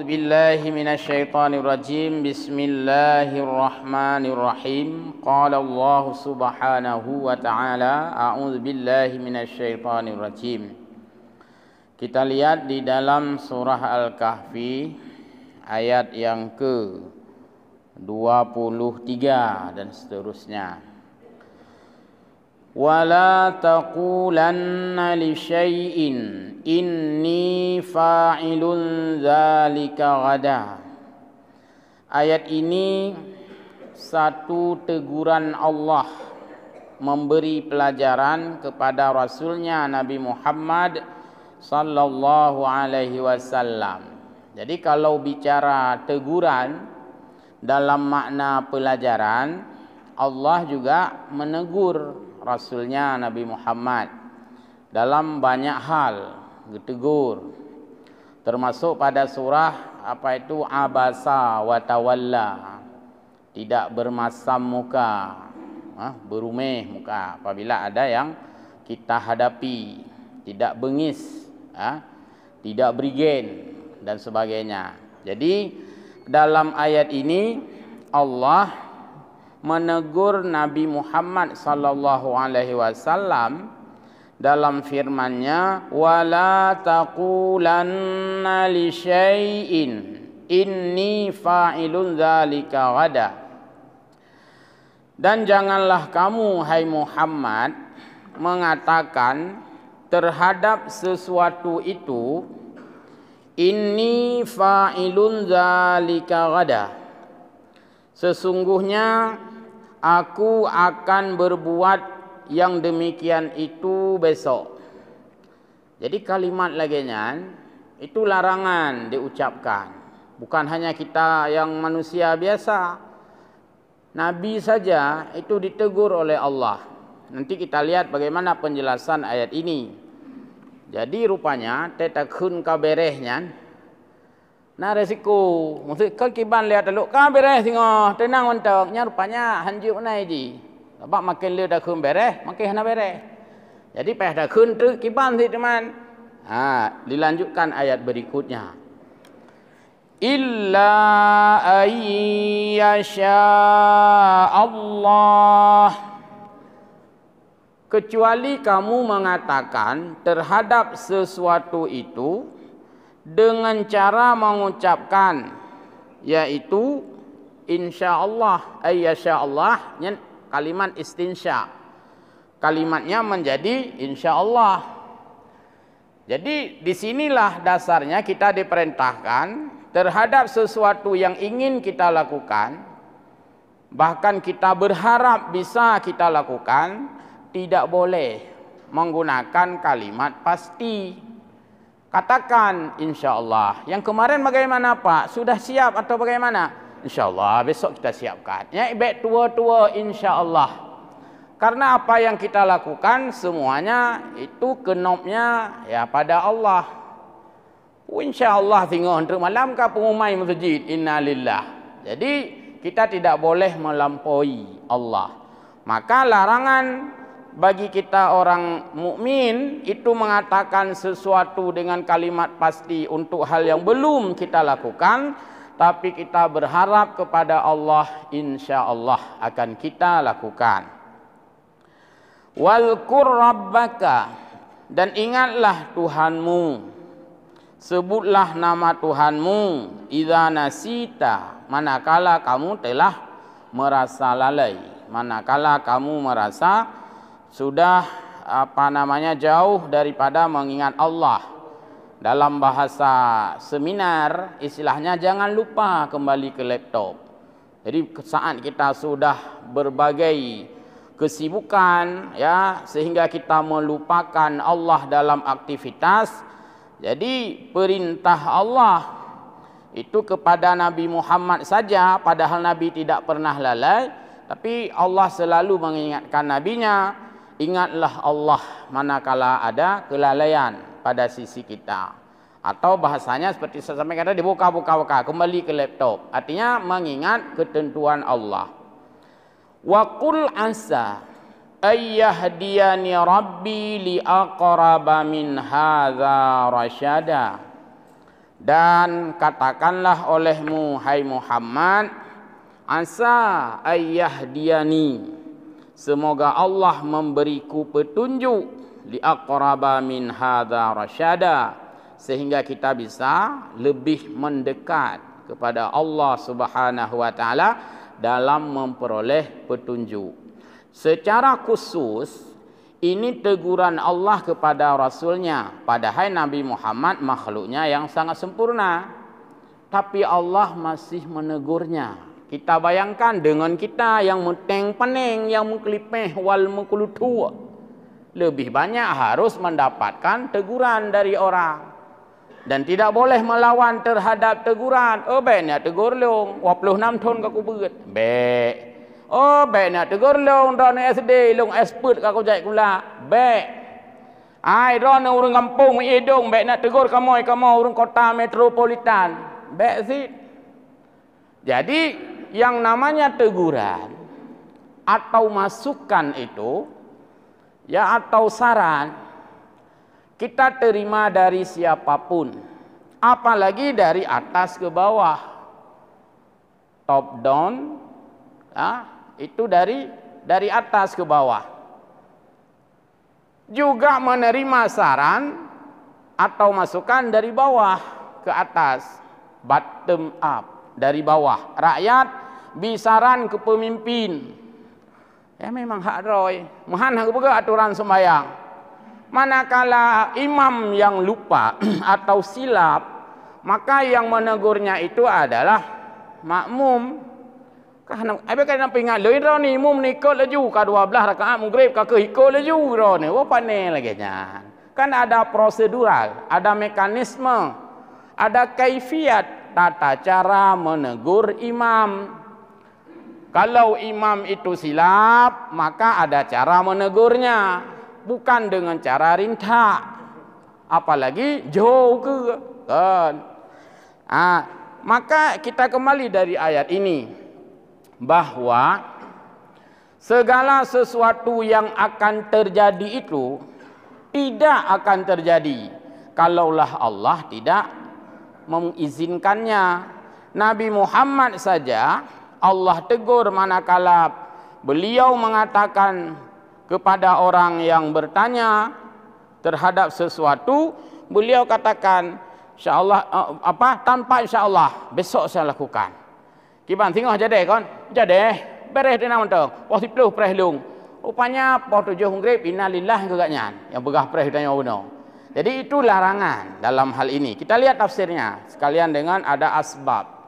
A'udzu billahi minasyaitonir rajim. Bismillahirrahmanirrahim. Qala Allah Subhanahu wa ta'ala, a'udzu billahi minasyaitonir rajim. Kita lihat di dalam surah Al-Kahfi ayat yang ke-23 dan seterusnya. Wala taqulanna li syai'in inni fa'ilun dzalika ghada. Ayat ini satu teguran Allah memberi pelajaran kepada Rasulnya Nabi Muhammad sallallahu alaihi wasallam. Jadi kalau bicara teguran dalam makna pelajaran, Allah juga menegur Rasulnya Nabi Muhammad dalam banyak hal, ditegur. Termasuk pada surah Abasa wa tawalla, tidak bermasam muka, berumeh muka apabila ada yang kita hadapi, tidak bengis, tidak berigen dan sebagainya. Jadi dalam ayat ini Allah menegur Nabi Muhammad sallallahu alaihi wasallam dalam firman-Nya, wala taqulanna li syai'in inni fa'ilun dzalika ghada. Dan janganlah kamu hai Muhammad mengatakan terhadap sesuatu itu, inni fa'ilun dzalika ghada, sesungguhnya aku akan berbuat yang demikian itu besok. Jadi kalimat laginya itu larangan diucapkan. Bukan hanya kita yang manusia biasa, Nabi saja itu ditegur oleh Allah. Nanti kita lihat bagaimana penjelasan ayat ini. Jadi rupanya tetakun kaberehnya nah resiko. Maksud kalau kiban lihat teluk kan beres tengok tenang mentoknya rupanya hanjuk nai ji. Sebab makin lihat dah kun beres, makin hana beres. Jadi peh dah kun tu kiban si teman. Dilanjutkan ayat berikutnya. Illa ayyasha Allah, kecuali kamu mengatakan terhadap sesuatu itu dengan cara mengucapkan yaitu insyaallah, ayyashaallah, kalimat istinsya. Kalimatnya menjadi insyaallah. Jadi disinilah dasarnya kita diperintahkan terhadap sesuatu yang ingin kita lakukan, bahkan kita berharap bisa kita lakukan, tidak boleh menggunakan kalimat pasti. Katakan insyaallah. Yang kemarin bagaimana Pak? Sudah siap atau bagaimana? Insyaallah besok kita siapkan. Ya, baik tua-tua insyaallah. Karena apa yang kita lakukan semuanya itu kenopnya ya pada Allah. Insyaallah tengok untuk malam ke pengumai masjid innalillah. Jadi kita tidak boleh melampaui Allah. Maka larangan bagi kita orang mukmin itu mengatakan sesuatu dengan kalimat pasti untuk hal yang belum kita lakukan, tapi kita berharap kepada Allah, insyaallah akan kita lakukan. Walqur rabbaka, dan ingatlah Tuhanmu, sebutlah nama Tuhanmu, idza nasita, manakala kamu telah merasa lalai, manakala kamu merasa sudah jauh daripada mengingat Allah. Dalam bahasa seminar istilahnya jangan lupa kembali ke laptop. Jadi saat kita sudah berbagai kesibukan ya sehingga kita melupakan Allah dalam aktivitas. Jadi perintah Allah itu kepada Nabi Muhammad saja, padahal Nabi tidak pernah lalai, tapi Allah selalu mengingatkan nabinya, ingatlah Allah manakala ada kelalaian pada sisi kita. Atau bahasanya seperti saya sampaikan tadi, dibuka-buka kembali ke laptop. Artinya mengingat ketentuan Allah. Wa qul asa ayyahdiyani rabbi li aqraba min hadza rasyada. Dan katakanlah olehmu hai Muhammad, asa ayyahdiyani, semoga Allah memberiku petunjuk, li aqraba min hadza rasyada, sehingga kita bisa lebih mendekat kepada Allah Subhanahu wa taala dalam memperoleh petunjuk. Secara khusus ini teguran Allah kepada Rasulnya, padahal Nabi Muhammad makhluknya yang sangat sempurna, tapi Allah masih menegurnya. Kita bayangkan dengan kita yang menteng pening, yang mengkelipeh wal mengkulutu, lebih banyak harus mendapatkan teguran dari orang. Dan tidak boleh melawan terhadap teguran. Oh, baik nak tegur long, 26 tahun aku berat. Baik. Oh, baik nak tegur long, dah nak SD, long expert aku jahit pula. Baik. Ai, dah nak orang kampung, hidung, baik nak tegur kamu orang kota metropolitan. Baik sih. Jadi, yang namanya teguran atau masukan itu, ya atau saran, kita terima dari siapapun, apalagi dari atas ke bawah, top down, itu dari atas ke bawah. Juga menerima saran atau masukan dari bawah ke atas, bottom up, dari bawah. Rakyat bisaran ke pemimpin, ya memang hak roy, mahan hak juga aturan sembahyang. Manakala imam yang lupa atau silap, maka yang menegurnya itu adalah makmum. Karena nak ingat loi ro ni imam ni ikut laju ka 12 rakaat maghrib ka ikut laju ro ni. Wa pandai lagi nya. Kan ada prosedural, ada mekanisme, ada kaifiat tata cara menegur imam. Kalau imam itu silap, maka ada cara menegurnya. Bukan dengan cara rintak, apalagi jauh ke kan. Maka kita kembali dari ayat ini, bahwa segala sesuatu yang akan terjadi itu tidak akan terjadi kalaulah Allah tidak mengizinkannya. Nabi Muhammad saja Allah tegur manakala beliau mengatakan kepada orang yang bertanya terhadap sesuatu, beliau katakan, insyaallah, tanpa insyaallah besok saya lakukan. Kiban tengok jadi kan? Jadi beres dia nak mentang. Wah 10 preh lung. Rupanya pau 7 maghrib innalillah agaknya yang begah preh tanya uno. Jadi itu larangan dalam hal ini. Kita lihat tafsirnya sekalian dengan ada asbab.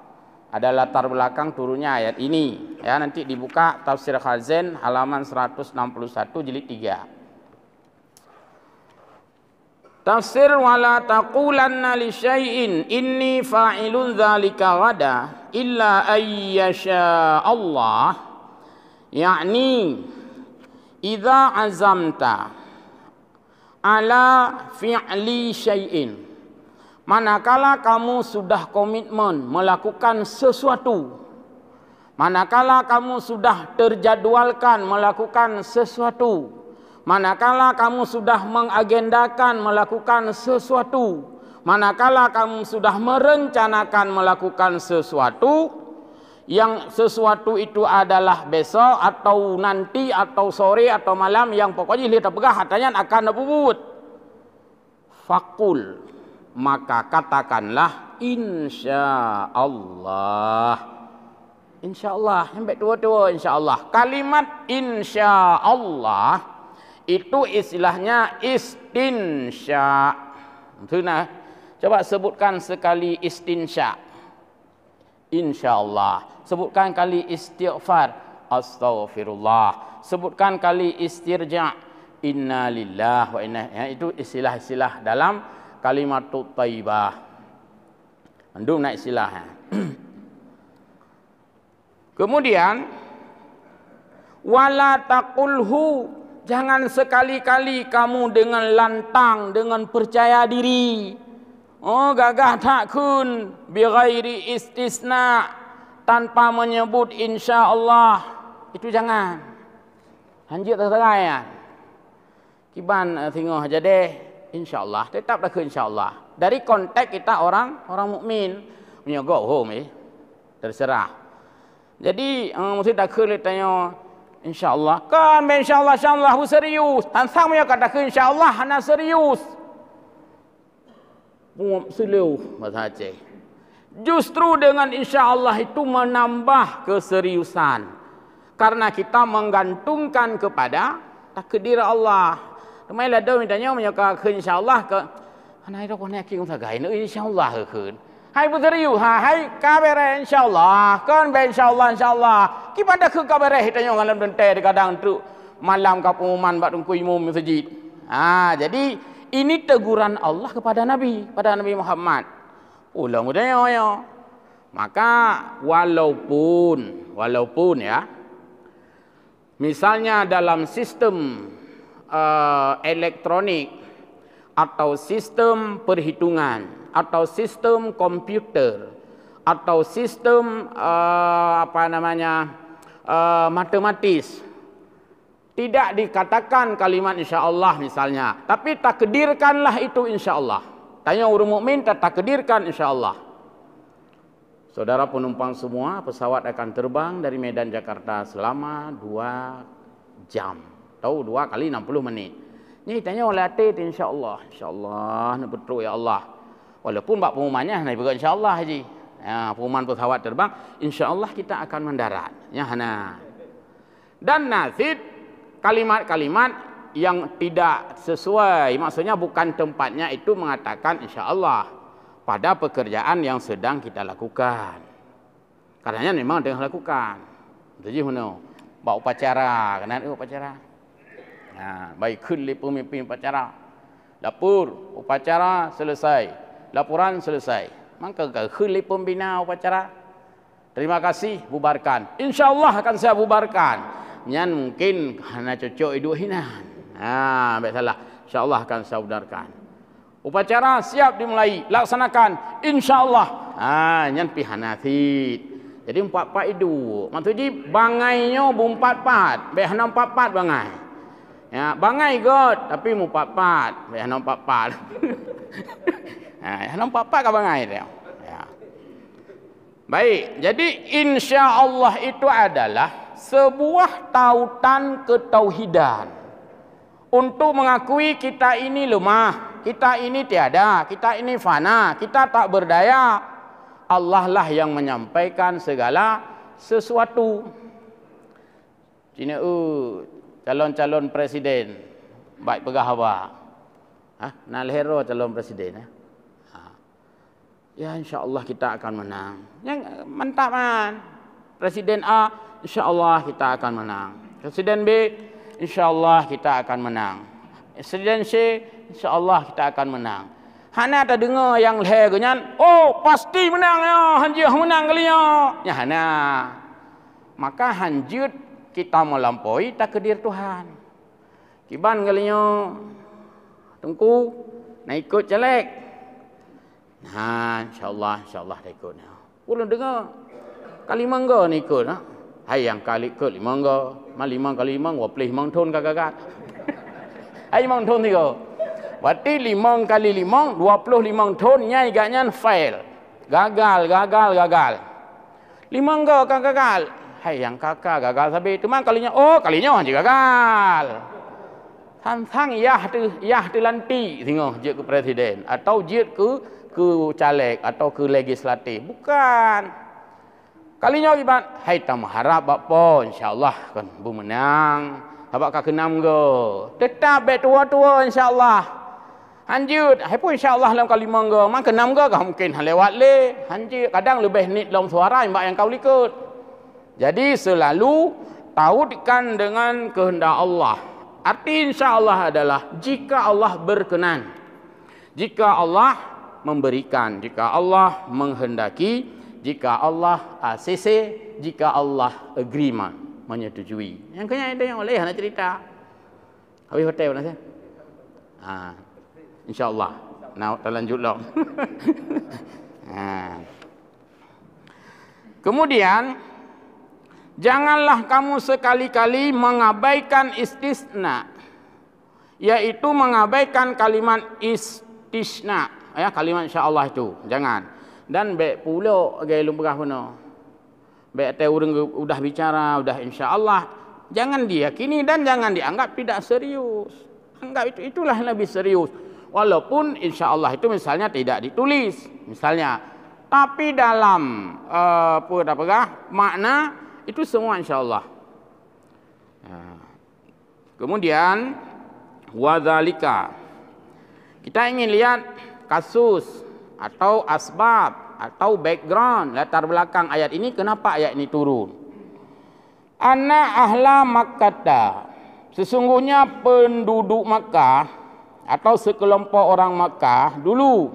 Ada latar belakang turunnya ayat ini. Ya, nanti dibuka tafsir Khazin halaman 161 jilid 3. Tafsir wala taqulanna li syai'in inni fa'ilun dzalika ghada illa ayyasha Allah. Yakni idza azamta ala fi'li syai'in, manakala kamu sudah komitmen melakukan sesuatu, manakala kamu sudah terjadwalkan melakukan sesuatu, manakala kamu sudah mengagendakan melakukan sesuatu, manakala kamu sudah merencanakan melakukan sesuatu, yang sesuatu itu adalah besok atau nanti atau sore atau malam, yang pokoknya lihat pegah hatanya akan nabut, fakul, maka katakanlah insyaallah. Insyaallah, sampai tua-tua insyaallah. Kalimat insyaallah itu istilahnya istinsya. Nah, coba sebutkan sekali istinsya. Insyaallah. Sebutkan kali istighfar. Astaghfirullah. Sebutkan kali istirja. Inna lillahi wa inna ilaihi. Itu istilah-istilah dalam kalimatut thayyibah. Andum nak istilahnya. Kemudian wala taqulhu, jangan sekali-kali kamu dengan lantang, dengan percaya diri, gagah takkun bi ghairi istisna, tanpa menyebut insyaallah. Itu jangan. Hanjit terterai ya. Kiban tengok aja deh insyaallah, tetap dah ke insyaallah. Dari konteks kita orang mukmin. Punya go home terserah. Jadi mesti tak kena tanya insya-Allah. Kan insya-Allah serius. Tantang punya kata insya-Allah hana serius. Selu bahasa Aceh. Justru dengan insya-Allah itu menambah keseriusan. Karena kita menggantungkan kepada takdir Allah. Mai la do mintanya menyaka ke insya-Allah ke anai ro kone ki ung sagai no insya-Allah keun. Hai berserius hai kabere insya-Allah. Kan be insya-Allah. Ki pada ke kabere hitanya ngalam dente kadang tu malam ka pengumuman bak tungku imam masjid. Jadi ini teguran Allah kepada Nabi, pada Nabi Muhammad. Ulang udahnya ya. Maka walaupun ya, misalnya dalam sistem elektronik atau sistem perhitungan atau sistem komputer atau sistem matematis, tidak dikatakan kalimat insya-Allah misalnya, tapi takdirkanlah itu insya-Allah. Tanya orang mukmin, takdirkan insya-Allah. Saudara penumpang semua, pesawat akan terbang dari Medan Jakarta selama 2 jam. Tahu 2 kali 60 menit. Ni tanya oleh hati insya-Allah. Insya-Allah nak betul ya Allah. Walaupun bab pengumumannya naik juga insya-Allah haji. Pengumuman pesawat terbang, insya-Allah kita akan mendarat. Ya hana. Dan nasib kalimat-kalimat yang tidak sesuai, maksudnya bukan tempatnya itu mengatakan insya-Allah pada pekerjaan yang sedang kita lakukan. Karenanya memang tengah lakukan. Jadi mana? Bawa upacara, kenal upacara? Baik khulli pemimpin upacara. Dapur upacara selesai. Laporan selesai. Maka khulli pembina upacara. Terima kasih, bubarkan. Insya-Allah akan saya bubarkan. Nyan mungkin hanya cocok hidup hinan. Baik salah. InsyaAllah akan saya udarkan. Upacara siap dimulai. Laksanakan. InsyaAllah. Nyan pihanathit. Jadi 4-4 hidup. Maksudnya bangainya 4-4. Baik hana 4-4 bangai. Ya, bangai god. Tapi 4-4. Baik hana 4-4. Hana 4-4 ke bangai dia. Ya. Baik. Jadi insyaAllah itu adalah sebuah tautan ketauhidan untuk mengakui kita ini lemah, kita ini tiada, kita ini fana, kita tak berdaya. Allah lah yang menyampaikan segala sesuatu. Cina calon-calon presiden baik pegahawa. Nalhero calon presiden ya insya-Allah kita akan menang. Yang mantap man. Presiden A insya-Allah kita akan menang. Presiden B insya-Allah kita akan menang. Presiden C insya-Allah kita akan menang. Hana ada dengar yang leher genyan, oh pasti menang ya, hanjut menang kalinya. Ya hana. Maka hanjut kita melampaui takdir Tuhan. Kiban kalinya tengku nak ikut caleg. Insya-Allah dah ikut. Ulun dengar kali mangga ni ikut hai yang kali ikut 5 mangga, 5 kali 5 25 thon kagak. Hai 5 thon tiga. Berarti 5 kali 5 25 thon nyai gaknya fail. Gagal. 5 mangga kan gagal. Hai yang kakak gagal sabi cuma kalinya kalinya hanya gagal. Tantang yah tu lanti tengok je ke presiden atau je ke caleg atau ke legislatif. Bukan. Kalinya ibat, hai tam harap bapa insya-Allah kan bu menang. Habak ka kenam go. Tetap bet tua-tua insya-Allah. Hanjut, hai pun insya-Allah dalam kali mangga. Mang kenam go mungkin lewat le. Hanjut kadang lebih nit dalam suara mbak yang kau likut. Jadi selalu tautkan dengan kehendak Allah. Arti insya-Allah adalah jika Allah berkenan. Jika Allah memberikan, jika Allah menghendaki, jika Allah ACC, jika Allah agreement, menyetujui. Yang kena ada yang oleh nak cerita. Habis hotel nak saya. InsyaAllah. Nak terlanjut lah. Kemudian, janganlah kamu sekali-kali mengabaikan istisna, yaitu mengabaikan kalimat istisna. ya kalimat insya-Allah itu. Jangan. Dan baik pula gaya lumrah pun. Baik teh orang udah bicara, udah insya-Allah, jangan diyakini dan jangan dianggap tidak serius. Anggap itulah lebih serius. Walaupun insya-Allah itu misalnya tidak ditulis, misalnya, tapi dalam makna itu semua insya-Allah. Kemudian wadzalika, kita ingin lihat kasus atau asbab atau background, latar belakang ayat ini, kenapa ayat ini turun. Anna ahla Makkah, sesungguhnya penduduk Makkah atau sekelompok orang Makkah dulu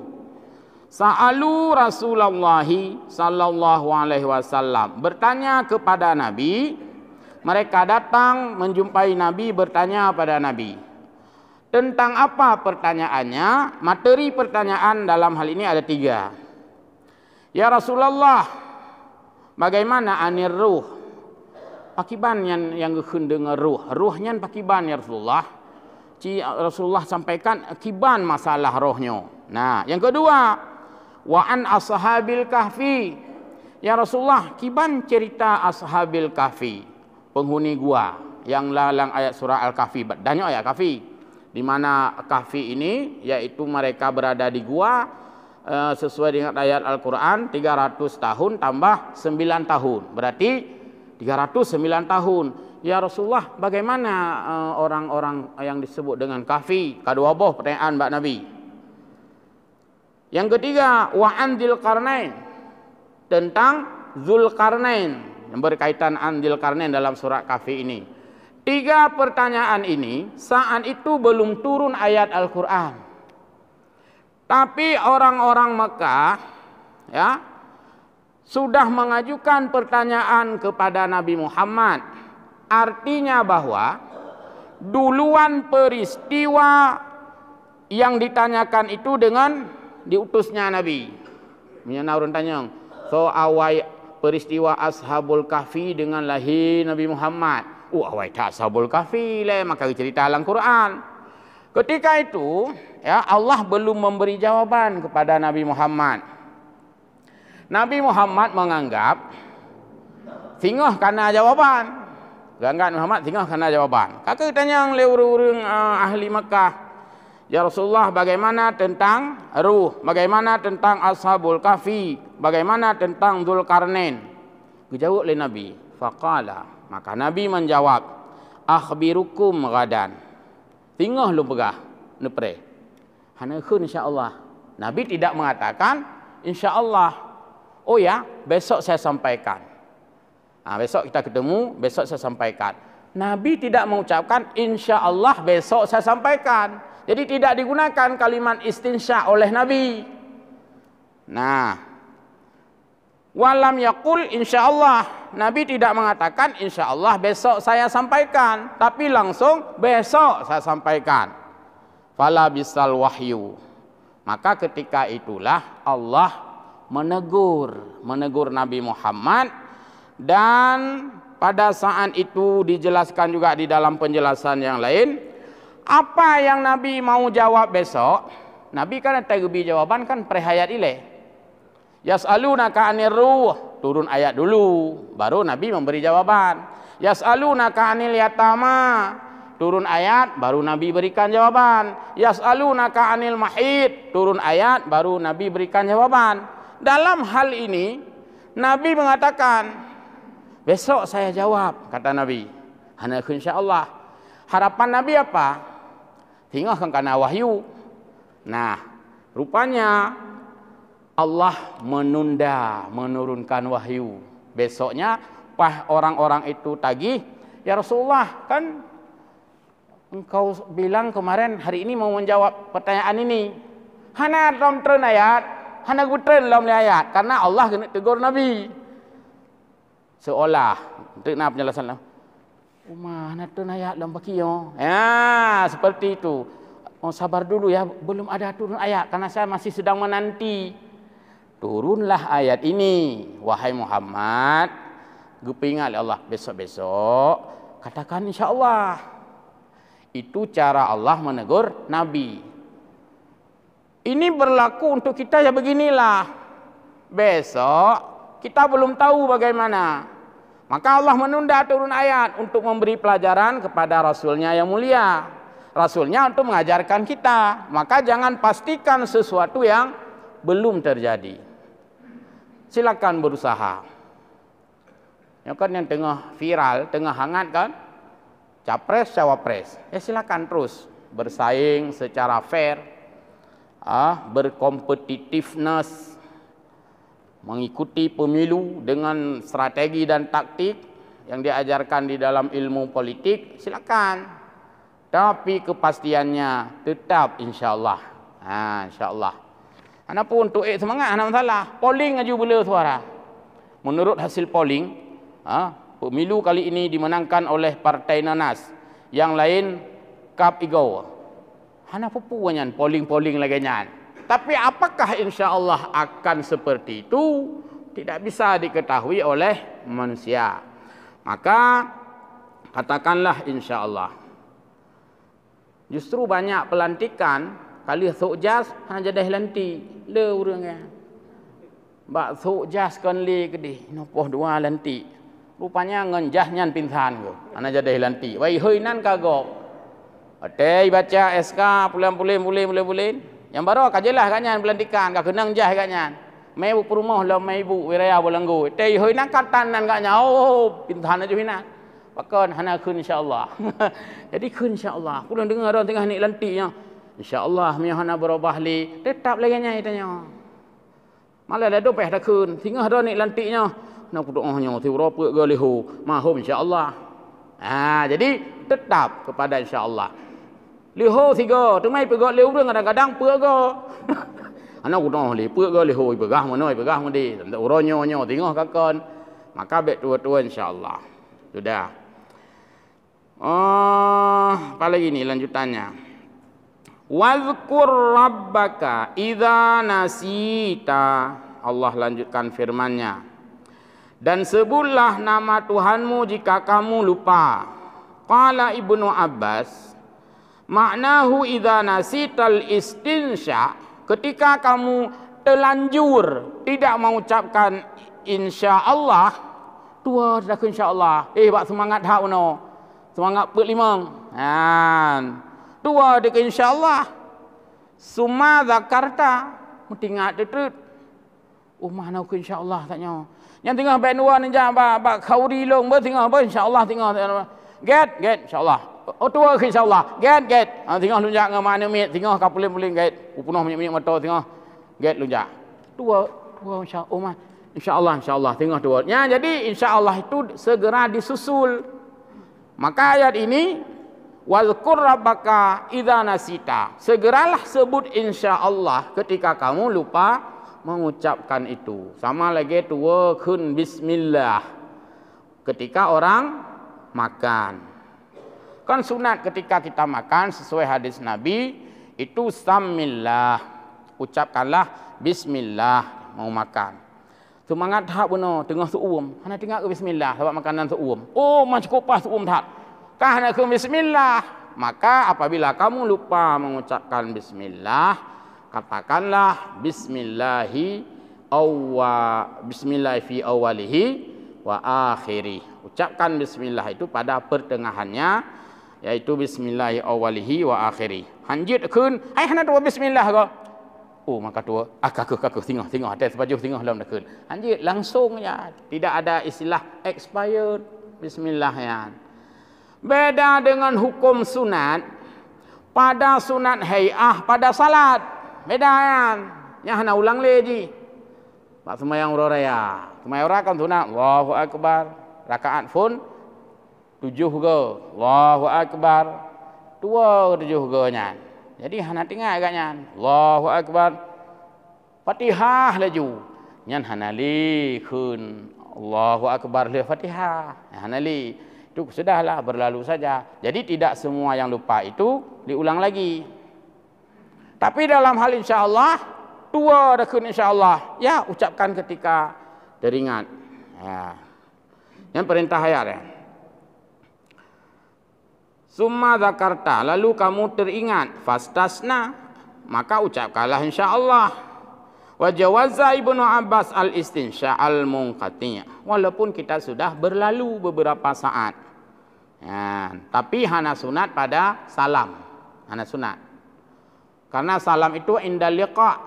sa'alu Rasulullah sallallahu alaihi wasallam, bertanya kepada Nabi. Mereka datang menjumpai Nabi, bertanya pada Nabi. Tentang apa pertanyaannya? Materi pertanyaan dalam hal ini ada 3. Ya Rasulullah, bagaimana anir ruh? Pakiban yang dengan ruh. Ruhnya pakiban ya Rasulullah. Rasulullah sampaikan akiban masalah rohnya. Nah, yang kedua, wa an ashabil kahfi. Ya Rasulullah, kiban cerita ashabil kahfi, penghuni gua yang dalam ayat surah Al-Kahfi. Banyak ayat kahfi. Di mana kahfi ini yaitu mereka berada di gua sesuai dengan ayat Al-Qur'an 300 tahun tambah 9 tahun. Berarti 309 tahun. Ya Rasulullah, bagaimana orang-orang yang disebut dengan kahfi? Kedua boh pertanyaan Mbak Nabi. Yang ketiga, wa an Dzulqarnain, tentang Dzulqarnain yang berkaitan an Dzulqarnain dalam surat Kahfi ini. 3 pertanyaan ini saat itu belum turun ayat Al-Qur'an. Tapi orang-orang Mekah ya sudah mengajukan pertanyaan kepada Nabi Muhammad. Artinya bahwa duluan peristiwa yang ditanyakan itu dengan diutusnya Nabi. Menyana orang tanya, so awai peristiwa Ashabul Kahfi dengan lahir Nabi Muhammad. Awai tak Ashabul Kahfi le, maka cerita dalam Quran. Ketika itu, ya Allah belum memberi jawaban kepada Nabi Muhammad. Nabi Muhammad menganggap singoh karena jawaban. Gangan Muhammad singoh karena jawaban. Kakak tanya oleh orang-orang ahli Mekah, ya Rasulullah, bagaimana tentang ruh? Bagaimana tentang Ashabul Kahfi? Bagaimana tentang Dzulqarnain? Dijawab oleh Nabi. Faqala, maka Nabi menjawab, akhbirukum gadan. Tinggal lu pegah, nepre. Hanakhun insya-Allah. Nabi tidak mengatakan insya-Allah. Oh ya, besok saya sampaikan. Nah, besok kita ketemu, besok saya sampaikan. Nabi tidak mengucapkan insya-Allah besok saya sampaikan. Jadi tidak digunakan kalimat istinsya oleh Nabi. Nah, walam yaqul insya-Allah. Nabi tidak mengatakan insya-Allah besok saya sampaikan, tapi langsung besok saya sampaikan. Fala bisal wahyu. Maka ketika itulah Allah menegur Nabi Muhammad, dan pada saat itu dijelaskan juga di dalam penjelasan yang lain, apa yang Nabi mau jawab besok. Nabi kan terlebih jawaban kan perhayat ile. Yas'alunaka 'anir ruh, turun ayat dulu, baru Nabi memberi jawaban. Yas'alunaka 'anil yatama, turun ayat, baru Nabi berikan jawaban. Yas'alunaka 'anil mahid, turun ayat, baru Nabi berikan jawaban. Dalam hal ini Nabi mengatakan, besok saya jawab, kata Nabi. Hana insyaallah. Harapan Nabi apa? Tinggal karena wahyu. Nah, rupanya Allah menurunkan wahyu. Besoknya pas orang-orang itu tagih, ya Rasulullah, kan engkau bilang kemarin hari ini mau menjawab pertanyaan ini. Hana rom tren ayat, hana gutren rom ayat, karena Allah kena tegur Nabi. Seolah untuk nak penjelasan. Mana tren ayat lam bakiyo. Ya, seperti itu. Oh, sabar dulu ya, belum ada turun ayat karena saya masih sedang menanti. Turunlah ayat ini, wahai Muhammad, gupingat Allah besok-besok, katakan insya-Allah. Itu cara Allah menegur Nabi. Ini berlaku untuk kita ya beginilah. Besok kita belum tahu bagaimana. Maka Allah menunda turun ayat untuk memberi pelajaran kepada Rasulnya yang mulia. Rasulnya untuk mengajarkan kita. Maka jangan pastikan sesuatu yang belum terjadi. Silakan berusaha. Ya kan yang tengah viral, tengah hangat kan? Capres, cawapres. Ya silakan terus bersaing secara fair. Berkompetitiveness, mengikuti pemilu dengan strategi dan taktik yang diajarkan di dalam ilmu politik, silakan. Tapi kepastiannya tetap insyaAllah. InsyaAllah. Anak pun untuk semangat, anak masalah. Polling aja boleh suara. Menurut hasil polling, pemilu kali ini dimenangkan oleh Partai Nanas. Yang lain, Kap Igau. Hana pupuannya polling lagi nyan. Tapi apakah insya-Allah akan seperti itu? Tidak bisa diketahui oleh manusia. Maka katakanlah insya-Allah. Justru banyak pelantikan kali sukjas hanya jadi lanti le urangnya. Bak sukjas kan le gede nopoh dua lanti. Rupanya ngenjah nyan pinsan go. Hanya jadi lanti. Wai heuinan kagok. Ada baca SK pulen. Yang baru kajelah kanyan pelantikan ka kenang jah kanyan. Mai bu perumah lah mai bu wiraya bolanggo. Tei hoi nak katan nan kanyan. Oh, pintan aja hina. Pakan hana kun insyaallah. Jadi kun insyaallah. Pulang dengar orang tengah ni lantiknya. Insyaallah mi hana berubah li. Tetap lagi nya itanya. Malah dah dopeh dah kun. Tinggal dah ni lantiknya. Nak doanya ti berapa ke leho. Mahum insyaallah. Jadi tetap kepada insyaallah. Liho tiga, temai pegak liho kadang-kadang pegak. Anak udah li pegak liho pegah mana pegah mandi. Tentu uronyo tengok kakon. Maka bet tua-tua insyaallah. Sudah. Apa lagi ni lanjutannya? Wazkur rabbaka idza nasita. Allah lanjutkan firman-Nya. Dan sebutlah nama Tuhanmu jika kamu lupa. Qala Ibnu Abbas, maknahu idza nasital istinsya, ketika kamu telanjur tidak mengucapkan insyaallah, tua dah insyaallah. Bak semangat hak uno. Semangat berlimang. Tua dak insyaallah. Summa zakarta, mutingat tetut. Mana ke insyaallah taknya. Yang tengah baik dua ni jam bak khauri long ber tengah ber insyaallah tengah. Get insyaallah. Tua ke insyaallah. Get. Tengah lunjak dengan mana mit, tengah kapuling-puling get. Upunah minyak mata tengah. Get lunjak. Tua insyaallah. Insyaallah tengah tua. Ya, jadi insyaallah itu segera disusul. Maka ayat ini wazkur rabbaka idza nasita. Segeralah sebut insyaallah ketika kamu lupa mengucapkan itu. Sama lagi tua kun bismillah ketika orang makan. Kan sunat ketika kita makan sesuai hadis Nabi itu samillah, ucapkanlah bismillah mau makan. Semangat tak benar tengah suum, hana tengah ke bismillah sebab makanan suum. Oh macam kupas suum tak. Kah hana ke bismillah. Maka apabila kamu lupa mengucapkan bismillah, katakanlah bismillahi fi awalihi wa akhirih. Ucapkan bismillah itu pada pertengahannya, yaitu bismillahi awalihi wa akhiri. Hanjit kun, ai hana dua bismillah ko. Oh maka tua, kaku tengok atas baju tengok dalam kun. Hanjit langsung ya, tidak ada istilah expired bismillah ya. Beda dengan hukum sunat. Pada sunat hay'ah pada salat. Beda kan. Nya hana ulang lagi. Pak sembahyang raya. Sembahyang raya kan sunat Allahu akbar. Rakaat pun 7 ke, Allahu akbar. 2 7 ke nya. Jadi hana tinggal agaknya. Allahu akbar. Fatihah laju. Nyan hana li kun Allahu akbar le Fatihah. Hana li. Itu sudahlah berlalu saja. Jadi tidak semua yang lupa itu diulang lagi. Tapi dalam hal insyaallah 2 dah kun insyaallah. Ya ucapkan ketika teringat. Ya. Yang perintah ayat ya. Summa zakarta, lalu kamu teringat, fastasna, maka ucapkanlah insya-Allah. Wa jawaza Ibnu Abbas al-istinsya al-munqati', walaupun kita sudah berlalu beberapa saat. Ya, tapi hana sunat pada salam. Hana sunat. Karena salam itu indal liqa.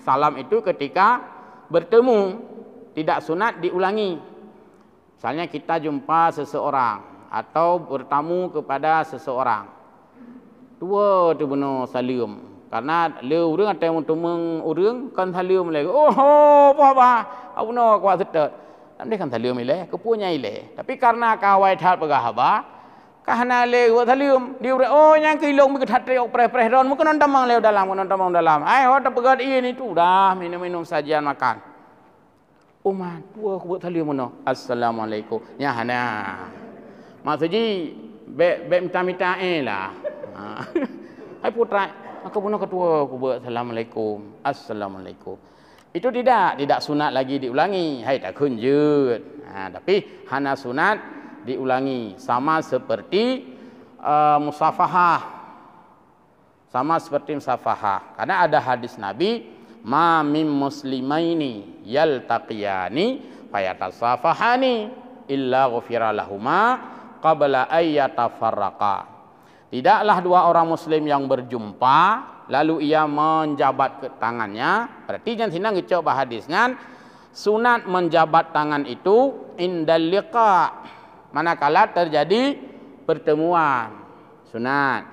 Salam itu ketika bertemu, tidak sunat diulangi. Misalnya kita jumpa seseorang atau bertamu kepada seseorang. Dua tu benar salam. Karena le urang atau mung urang kan salam lagi. Oh, apa? Aku nak kuat setet. Nanti kan salam ile, kepunya ile. Tapi karena kawai that pegahaba, kahana le wa salam, dia oh yang kilong mi kethat reok preh-preh ron, mungkin non tamang le dalam, non tamang dalam. Ai ho tak pegat ini tu dah minum-minum sajian makan. Uman, tua aku buat salam mono. Assalamualaikum. Ya hana. Maksudnya be minta lah. Hai putra, aku punya ketua aku buat assalamualaikum. Assalamualaikum. Itu tidak sunat lagi diulangi. Hai tak kunjut. Tapi hana sunat diulangi. Sama seperti musafahah. Sama seperti musafahah. Karena ada hadis Nabi, ma mim muslimaini yaltaqiyani fayatasafahani illa ghufira lahuma qabla ayyatafarraqa. Tidaklah dua orang muslim yang berjumpa lalu ia menjabat ke tangannya. Berarti jangan senang coba hadis kan. Sunat menjabat tangan itu indal liqa, manakala terjadi pertemuan. Sunat.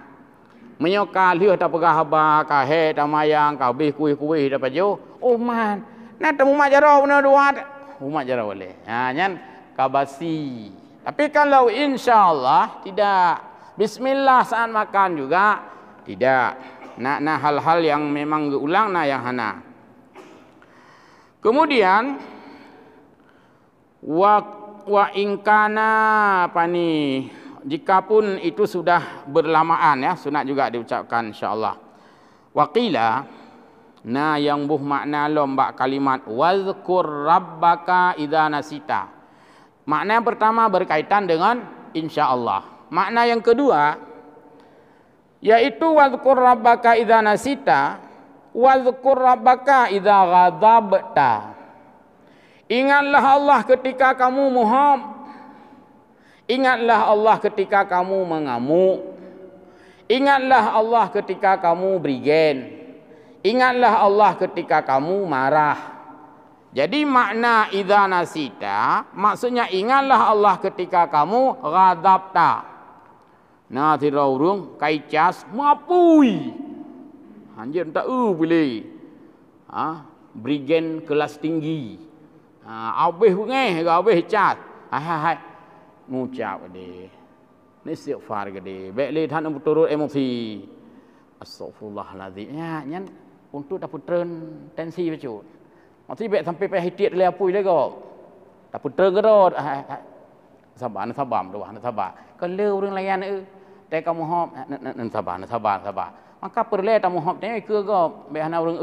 Menyokal liu tak pegah haba kahe tamayang kau bih kuih-kuih dapat jo. Oh man, nak temu mak jarau benar dua. Mak jarau boleh. Ha nyan kabasi. Tapi kalau insya-Allah tidak, bismillah saat makan juga tidak. Nak hal-hal yang memang geulang yang hana. Kemudian wa ingkana apa ni, jikapun itu sudah berlamaan ya, sunat juga diucapkan insyaallah. Waqila yang buh makna lombak kalimat wazkur rabbaka idza nasita. Makna yang pertama berkaitan dengan insyaallah. Makna yang kedua yaitu wazkur rabbaka idza nasita, wazkur rabbaka idza ghadabta. Ingatlah Allah ketika kamu muham. Ingatlah Allah ketika kamu mengamuk. Ingatlah Allah ketika kamu berigen. Ingatlah Allah ketika kamu marah. Jadi makna idza nasita maksudnya ingatlah Allah ketika kamu ghadabta. Nah tira urung kaicas mapui. Anjir tak boleh. Berigen kelas tinggi. Abeh ngeh abeh cas. Hai ngucap gede. Ni istighfar gede. Baik le than turut emosi. Astagfirullahalazim. Ya nyan untuk dapat turun tensi becut. Maksudnya baik sampai pe hitit le apui le go. Dapat turun gerot. Sabar tu sabar. Kalau urang layanแต่kamu hop nan sabar. Maka perle tamu hop teh ke go be hana urang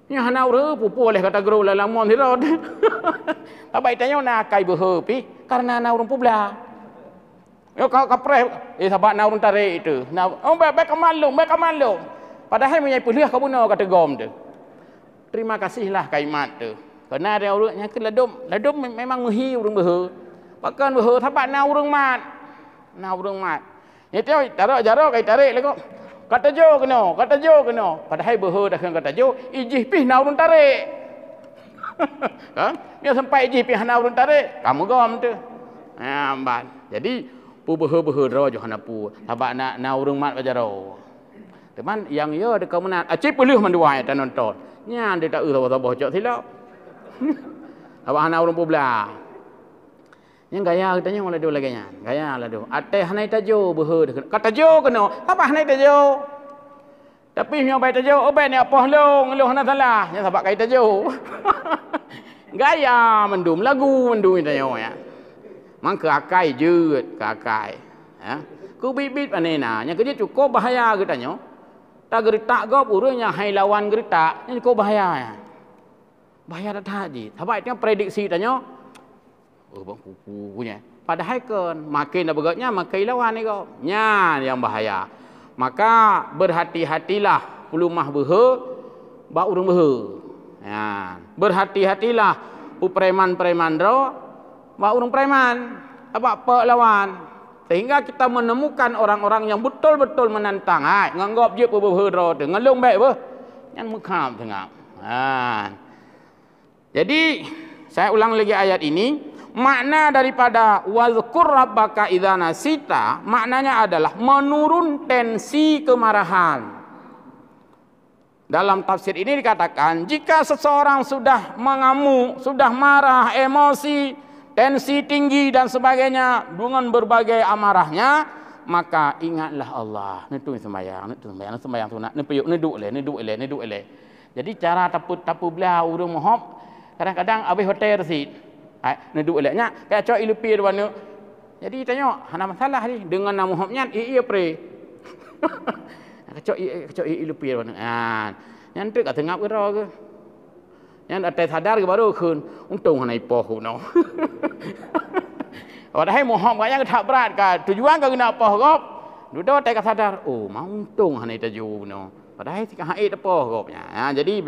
nya hana urang pupu oleh kata guru la lamon hirot. Tabai tanya na kai beuheu pi karena na urang publa. Yo kau kapreh sabar na urang tarik itu. Na be kamalung. Padahal menyai pelih kau bunuh kata gom tu. Terima kasihlah kaimat tu. Karena ada urangnya ke ladum memang muhi urang beuheu. Pakan beuheu tabat na urang mat. Itu tarik kai tarik lego. Kata jo kena. Padahal beuheu dah kata jo, ijih pih na urang tarik. Dia sampai ijih pih na urang tarik, kamu gom tu. Amban. Jadi pu beuheu ro jo hana pu. Tabak na urang mat bajaro. Teman yang yo de kemenat. Acip pelih manduai ta nonton. Nya dia tak sabah cok silap. Tabak hana urang pu belah. Yang gaya katanya oleh dua lagi nya. Gaya lah tu. Ate hanai tajo beuheu kata jo kena. Apa hanai tajo? Tapi nyo bai tajo, obai ni apa long hana salah. Nya sabak kai tajo. Gaya mendum lagu mendum tayo ya. Mang ke akai jeut ke akai. Ya. Ku bibit panena. Nya kerja cukup bahaya katanya. Tak gerita gop urangnya hai lawan gerita. Nya cukup bahaya ya. Bahaya dah tadi. Sabak itu prediksi tanya. Bang pupu punya. Padahal kan makin dah begatnya makin lawan ni kau. Nya yang bahaya. Maka berhati-hatilah pelumah beha, ba urang beha. Ya, berhati-hatilah preman-preman ro, ba urang preman, apa lawan. Sehingga kita menemukan orang-orang yang betul-betul menantang. Hai, nganggap je beha ro, ngelung baik bah. Yang mukham tengah. Jadi saya ulang lagi ayat ini, makna daripada wazkur rabbaka idza nasita, maknanya adalah menurun tensi kemarahan. Dalam tafsir ini dikatakan, jika seseorang sudah mengamuk, sudah marah, emosi, tensi tinggi dan sebagainya dengan berbagai amarahnya, maka ingatlah Allah. Nitu sembahyang sunat, ni peyuk ni duk le. Jadi cara tapu belah urang mohop, kadang-kadang habis hotel si. Ni duk le nya, kayak cok ilupi depan ni. Jadi tanya, hana masalah ni dengan nama mohopnya iya pre. Kecok ilupi depan ni. Yang tu kat tengah kira ke. Yang ada sadar ke baru kun. Untung hana ipoh ku no. Padahal mohon banyak tak berat kan. Tujuan kau kena apa kop? Duduk tak sadar. Oh, mau untung hana taju no. Padahal sikah haid apa kopnya. Jadi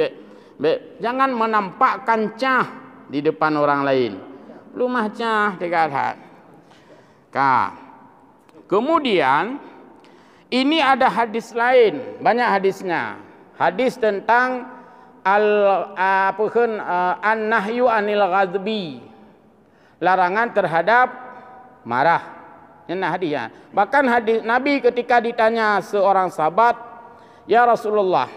jangan menampakkan cah di depan orang lain. Lumah cah dikatakan. Kemudian ini ada hadis lain, banyak hadisnya. Hadis tentang an-nahyu anil ghadbi. Larangan terhadap marah. Ini hadis ya. Bahkan hadis Nabi ketika ditanya seorang sahabat, "Ya Rasulullah,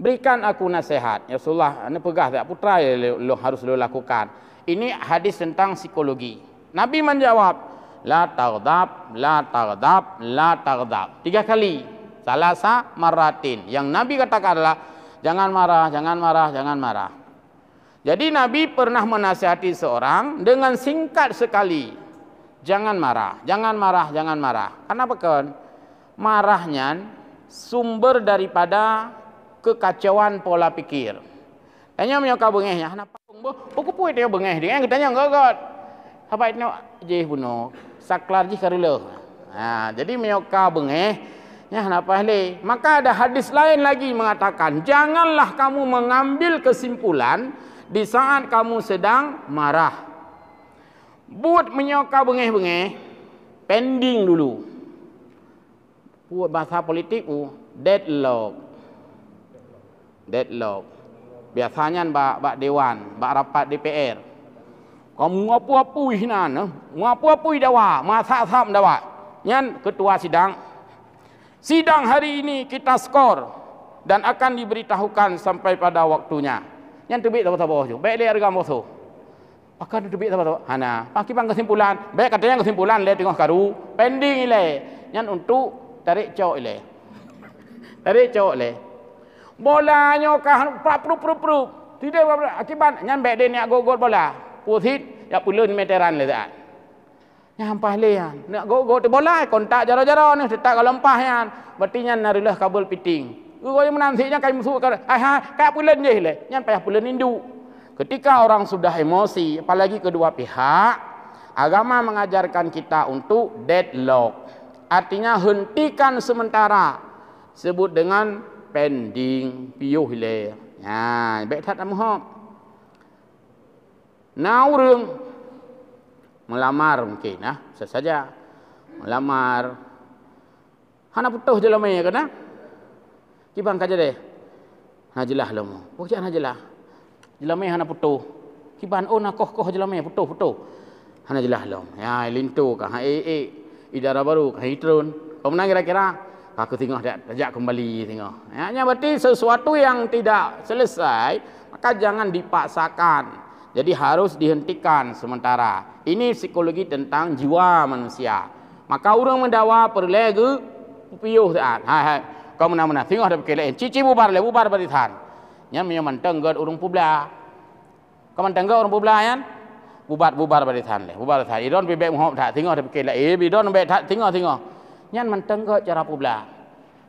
berikan aku nasihat." Ya Rasulullah, ini pegah tak putra lo harus lo lakukan. Ini hadis tentang psikologi. Nabi menjawab, "La taghdab, la taghdab, la taghdab." 3 kali. Salasa maratin. Yang Nabi katakan adalah jangan marah, jangan marah, jangan marah. Jadi Nabi pernah menasihati seorang dengan singkat sekali. Jangan marah, jangan marah, jangan marah. Kenapa kan? Marahnya sumber daripada kekacauan pola pikir. Tanya menyokap bengehnya, kenapa? Pokok pun dia bengeh. Dia tanya enggak. Apa itu je bunuh? Saklar je karela. Jadi menyokap bengeh. Ya kenapa le? Maka ada hadis lain lagi mengatakan, janganlah kamu mengambil kesimpulan di saat kamu sedang marah. Buat menyokap bengeh-bengeh, pending dulu. Buat bahasa politik deadlock. Biasanya bak dewan, bak rapat DPR. Kamu apa-apa hinan, apa-apa dawa, masa sam dawa. Nyan ketua sidang. Sidang hari ini kita skor dan akan diberitahukan sampai pada waktunya. Yang terbit apa-apa tu. Baik le harga moso. Akan terbit apa-apa. Hana, pakibang kesimpulan. Baik katanya kesimpulan le tengok karu, pending ile. Yang untuk tarik cok ile. Tarik cok le. Bolanya kah prup. Tidak akibat nyan baik dia nak gogol bola. Pusit ya pulun meteran le tak. Nyampah lean, nak go te bola kontak jaro-jaro ni tetap kalau lempah yan. Berarti nyan narilah kabel piting. Go yang menantinya kai musuh ka. Kayak pulen je le. Nyan payah pulen induk. Ketika orang sudah emosi, apalagi kedua pihak, agama mengajarkan kita untuk deadlock. Artinya hentikan sementara. Sebut dengan pending piuh le. Baik tak mohon. Naurung melamar mungkin saja melamar hana putuh je lamai kena kibang kaja deh hajilah lomo pokok hajilah jelamai hana putuh kiban ona koh je lamai putuh hana jelah lom ya lintu ka idara baru ka hitrun kau menang kira-kira aku tengok ajak kembali tengok nya berarti sesuatu yang tidak selesai maka jangan dipaksakan. Jadi harus dihentikan sementara. Ini psikologi tentang jiwa manusia. Maka orang mendawa perlegu piuh saat. Kau menang-menang. Tengok ada perkelain. Cici bubar barisan. Yang menyamantang gad orang publa. Kau mantang gad orang publa kan? Bubar barisan le. Bubar barisan. Idon bebek muhop tak. Tengok ada perkelain. Idon bebek tak. Tengok. Yang mantang gad cara publa.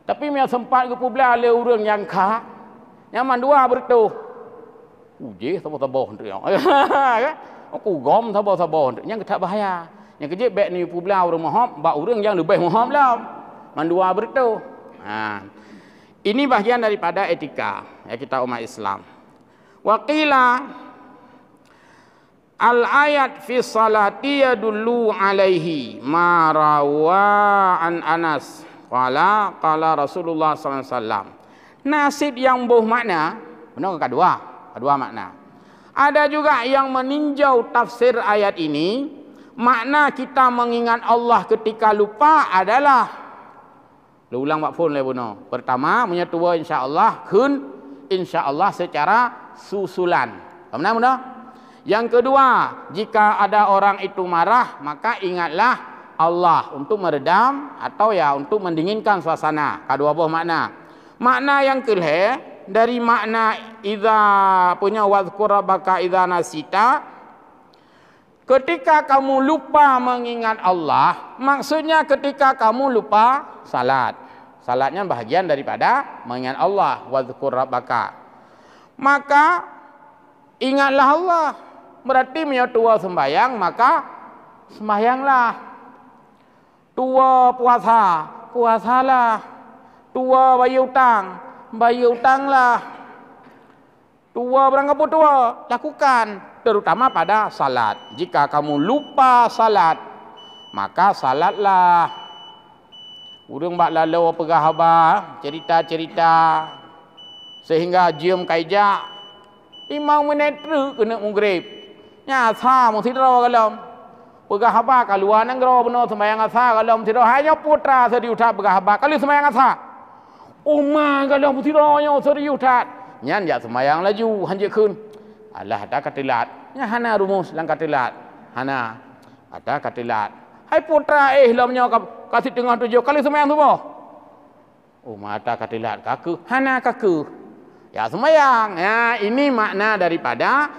Tapi yang sempat ke publa le orang yang kah. Yang mandua bertuh. Uje sabar-sabar tu yang. Aku gom sabar-sabar. Yang tak bahaya. Yang kejip baik ni pula orang mohon, bak orang yang lebih mohon lah. Mandua bertu. Ini bagian daripada etika ya kita umat Islam. Wa qila al-ayat fi salati yadullu alaihi ma rawa an Anas qala Rasulullah sallallahu alaihi wasallam. Nasib yang boh makna, benar kedua makna. Ada juga yang meninjau tafsir ayat ini, makna kita mengingat Allah ketika lupa adalah ulang buat phone le buno. Pertama menyetua insya-Allah, kun insya-Allah secara susulan. Benar? Yang kedua, jika ada orang itu marah, maka ingatlah Allah untuk meredam atau ya untuk mendinginkan suasana. Kedua buah makna. Makna yang kelih dari makna idza punya wazkur rabbaka idza nasita, ketika kamu lupa mengingat Allah, maksudnya ketika kamu lupa salat. Salatnya bahagian daripada mengingat Allah, wazkur rabbaka. Maka ingatlah Allah. Berarti menyetua sembahyang, maka sembahyanglah. Tua puasa, puasalah. Tua bayar utanglah. Tua beranggapu tua, lakukan. Terutama pada salat. Jika kamu lupa salat, maka salatlah. Urang bak lalu pegah haba, cerita-cerita sehingga jam kaijak 5 minit kena maghrib. Nya sa mesti ro kalam. Pegah haba kaluan nang ro beno sembahyang asa kalam mesti ro hanya putra sedi utat pegah haba kali sembahyang asa. Umma kalam mesti ro nya sedi utat. Nyan ya sembahyang laju hanje kun. Alah ada katilat. Nya hana rumus lang katilat. Hana ada katilat. Hai putra lamnya kasih tengah 7 kali sembahyang tu boh. Oh mata katilat kaku. Hana kaku. Ya sembahyang. Ya ini makna daripada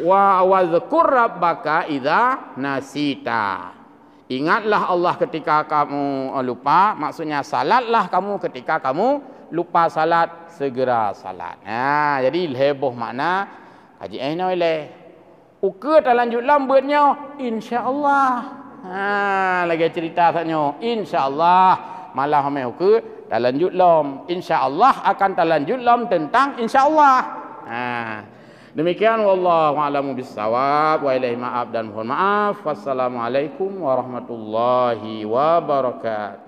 wa wazkur rabbaka idza nasita. Ingatlah Allah ketika kamu lupa, maksudnya salatlah kamu ketika kamu lupa salat, segera salat. Nah, jadi heboh makna haji na wele. Uke tak lanjut lambatnya insya-Allah. Ha lagi cerita satnyo insya-Allah malah hame uke tak lanjut lom. Insya-Allah akan tak lanjut lom tentang insya-Allah. Ha demikian wallahu a'lamu bissawab wa ilaihi ma'ab dan mohon maaf. Wassalamualaikum warahmatullahi wabarakatuh.